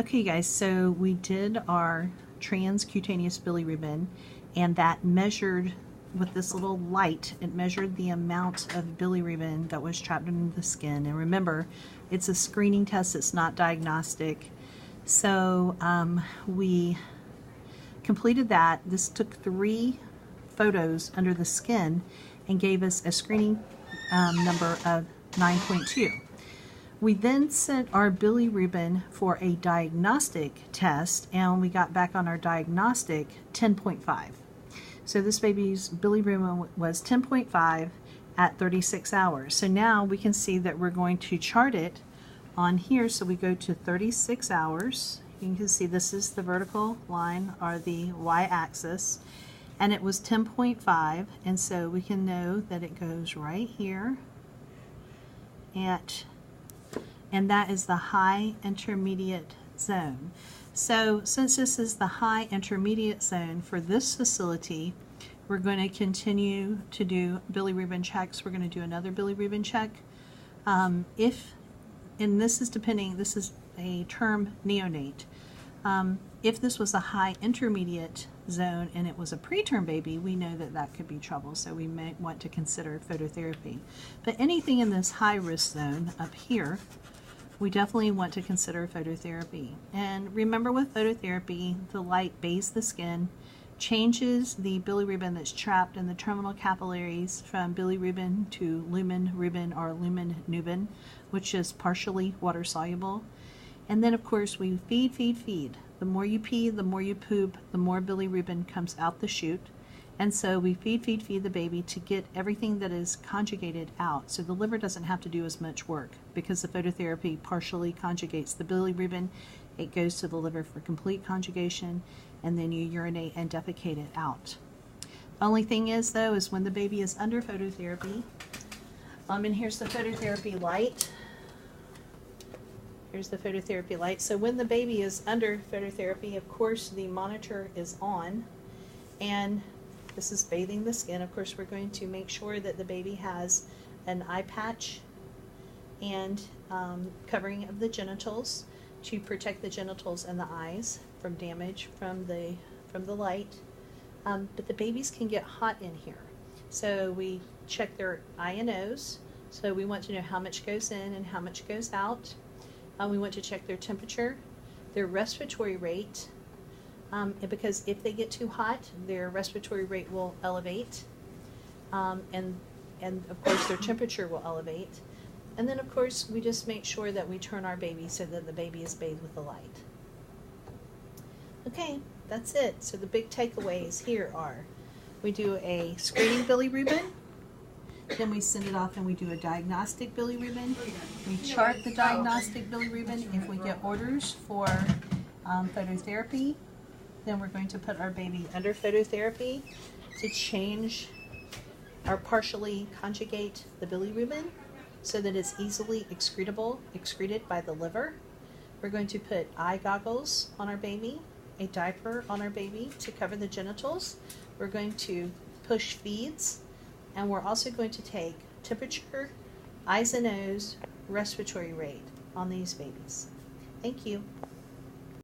Okay guys, so we did our transcutaneous bilirubin, and that measured with this little light, it measured the amount of bilirubin that was trapped in the skin. And remember, it's a screening test, it's not diagnostic. So we completed that. This took 3 photos under the skin and gave us a screening number of 9.2. We then sent our bilirubin for a diagnostic test, and we got back on our diagnostic 10.5. So this baby's bilirubin was 10.5 at 36 hours. So now we can see that we're going to chart it on here. So we go to 36 hours. You can see this is the vertical line, or the y-axis, and it was 10.5, and so we can know that it goes right here and that is the high intermediate zone. So since this is the high intermediate zone for this facility, we're going to continue to do bilirubin checks. We're going to do another bilirubin check. And this is depending, this is a term neonate. If this was a high intermediate zone and it was a preterm baby, we know that that could be trouble, so we may want to consider phototherapy. But anything in this high risk zone up here, we definitely want to consider phototherapy. And remember, with phototherapy, the light bathes the skin, changes the bilirubin that's trapped in the terminal capillaries from bilirubin to lumen rubin or lumen nubin, which is partially water soluble. And then of course we feed. The more you pee, the more you poop, the more bilirubin comes out the chute. And so we feed the baby to get everything that is conjugated out. So the liver doesn't have to do as much work because the phototherapy partially conjugates the bilirubin. It goes to the liver for complete conjugation, and then you urinate and defecate it out. The only thing is though, is when the baby is under phototherapy, and here's the phototherapy light. Here's the phototherapy light. So when the baby is under phototherapy, of course the monitor is on, and this is bathing the skin. Of course, we're going to make sure that the baby has an eye patch and covering of the genitals to protect the genitals and the eyes from damage from the light. But the babies can get hot in here. So we check their eye and nose. So we want to know how much goes in and how much goes out. We want to check their temperature, their respiratory rate, because if they get too hot, their respiratory rate will elevate, and of course their temperature will elevate. And then of course we just make sure that we turn our baby so that the baby is bathed with the light. Okay, that's it. So the big takeaways here are, we do a screening bilirubin, then we send it off and we do a diagnostic bilirubin. We chart the diagnostic bilirubin. If we get orders for phototherapy, then we're going to put our baby under phototherapy to change or partially conjugate the bilirubin so that it's easily excreted by the liver. We're going to put eye goggles on our baby, a diaper on our baby to cover the genitals. We're going to push feeds, and we're also going to take temperature, eyes and nose, respiratory rate on these babies. Thank you.